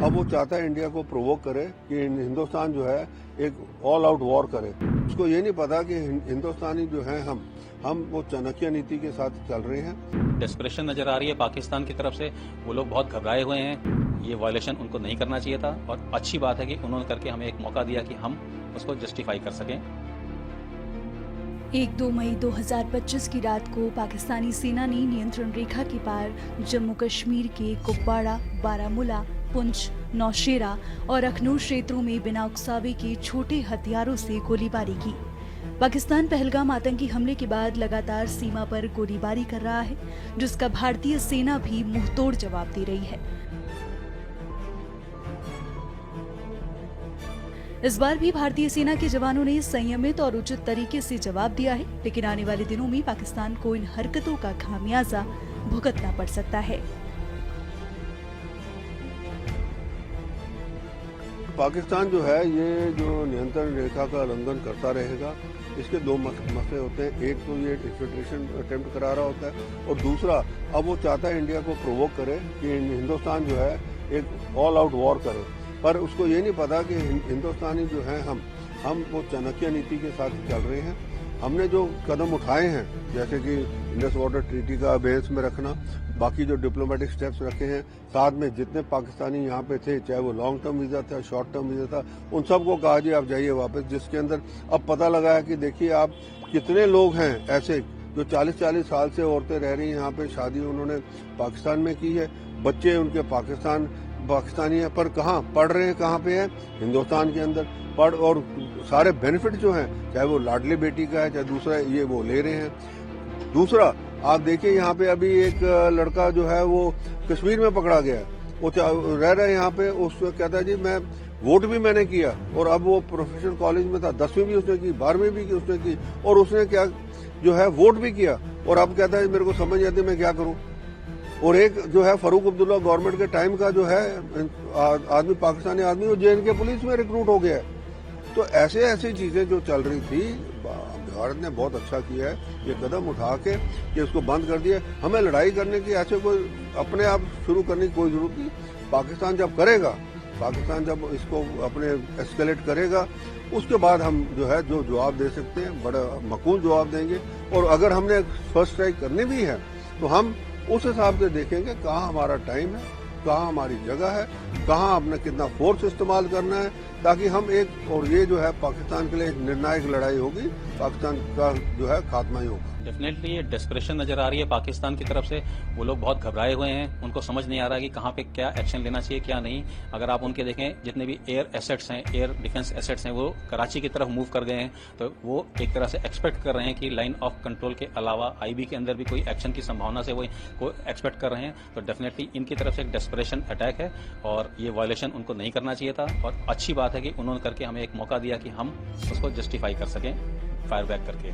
अब वो चाहता है इंडिया को प्रोवोक करे कि हिंदुस्तान जो है एक ऑल आउट वॉर करे। उसको ये नहीं पता कि हिंदुस्तानी जो है हम वो चाणक्य नीति के साथ चल रहे हैं। डेस्परेशन नजर आ रही है पाकिस्तान की तरफ से। वो लोग बहुत घबराए हुए हैं। ये वायलेशन उनको नहीं करना चाहिए था और अच्छी बात है कि उन्होंने करके हमें एक मौका दिया कि हम उसको जस्टिफाई कर सकें। 1-2 मई 2025 की रात को पाकिस्तानी सेना ने नियंत्रण रेखा के पार जम्मू कश्मीर के कुपवाड़ा, बारामूला, पुंछ, नौशेरा और अखनूर क्षेत्रों में बिना उकसावे के छोटे हथियारों से गोलीबारी की। पाकिस्तान पहलगाम आतंकी हमले के बाद लगातार सीमा पर गोलीबारी कर रहा है, जिसका भारतीय सेना भी मुंहतोड़ जवाब दे रही है। इस बार भी भारतीय सेना के जवानों ने संयमित और उचित तरीके से जवाब दिया है, लेकिन आने वाले दिनों में पाकिस्तान को इन हरकतों का खामियाजा भुगतना पड़ सकता है। पाकिस्तान जो है ये जो नियंत्रण रेखा का उल्लंघन करता रहेगा। इसके दो मसले होते हैं। एक तो ये इन्फिल्ट्रेशन अटेम्प्ट करा रहा होता है और दूसरा अब वो चाहता है इंडिया को प्रोवोक करे कि हिंदुस्तान जो है एक ऑल आउट वॉर करे। पर उसको ये नहीं पता कि हिंदुस्तानी जो है हम वो चाणक्य नीति के साथ चल रहे हैं। हमने जो कदम उठाए हैं, जैसे कि इंडस वाटर ट्रीटी का बेस में रखना, बाकी जो डिप्लोमेटिक स्टेप्स रखे हैं, साथ में जितने पाकिस्तानी यहाँ पे थे, चाहे वो लॉन्ग टर्म वीजा था, शॉर्ट टर्म वीजा था, उन सबको कहा जी आप जाइए वापस। जिसके अंदर अब पता लगा है कि देखिए आप कितने लोग हैं ऐसे जो 40-40 साल से औरतें रह रही हैं यहाँ पे, शादी उन्होंने पाकिस्तान में की है, बच्चे उनके पाकिस्तानी है, पर कहाँ पढ़ रहे हैं, कहाँ पे है, हिंदुस्तान के अंदर पढ़, और सारे बेनिफिट जो हैं, चाहे वो लाडली बेटी का है, चाहे दूसरा ये वो ले रहे हैं। दूसरा आप देखिए यहाँ पे अभी एक लड़का जो है वो कश्मीर में पकड़ा गया है, वो रह रहा है यहाँ पे, उसको कहता है जी मैं वोट भी मैंने किया, और अब वो प्रोफेशनल कॉलेज में था, 10वीं भी उसने की, 12वीं भी उसने की, और उसने क्या जो है वोट भी किया, और अब कहता है मेरे को समझ नहीं आती मैं क्या करूं। और एक जो है फारूक अब्दुल्ला गवर्नमेंट के टाइम का जो है आदमी, पाकिस्तानी आदमी, वो JNK पुलिस में रिक्रूट हो गया है। तो ऐसी चीजें जो चल रही थी, भारत ने बहुत अच्छा किया है ये कदम उठा के कि उसको बंद कर दिया। हमें लड़ाई करने की ऐसे कोई अपने आप शुरू करने की कोई जरूरत नहीं। पाकिस्तान जब करेगा, पाकिस्तान जब इसको अपने एस्केलेट करेगा, उसके बाद हम जो है जो जवाब दे सकते हैं, बड़ा मकबूल जवाब देंगे। और अगर हमने फर्स्ट स्ट्राइक करनी भी है तो हम उस हिसाब से देखेंगे कहाँ हमारा टाइम है, कहाँ हमारी जगह है, कहाँ हमने कितना फोर्स इस्तेमाल करना है, ताकि हम एक, और ये जो है पाकिस्तान के लिए एक निर्णायक लड़ाई होगी, पाकिस्तान का जो है खात्मा ही होगा। डेफिनेटली ये डेस्परेशन नजर आ रही है पाकिस्तान की तरफ से। वो लोग बहुत घबराए हुए हैं, उनको समझ नहीं आ रहा कि कहाँ पे क्या एक्शन लेना चाहिए क्या नहीं। अगर आप उनके देखें, जितने भी एयर एसेट्स हैं, एयर डिफेंस एसेट्स हैं, वो कराची की तरफ मूव कर गए हैं, तो वो एक तरह से एक्सपेक्ट कर रहे हैं कि लाइन ऑफ कंट्रोल के अलावा IB के अंदर भी कोई एक्शन की संभावना से वो एक्सपेक्ट कर रहे हैं। तो डेफिनेटली इनकी तरफ से एक डेस्परेशन अटैक है और ये वायलेशन उनको नहीं करना चाहिए था, और अच्छी बात है कि उन्होंने करके हमें एक मौका दिया कि हम उसको जस्टिफाई कर सकें फायर बैक करके।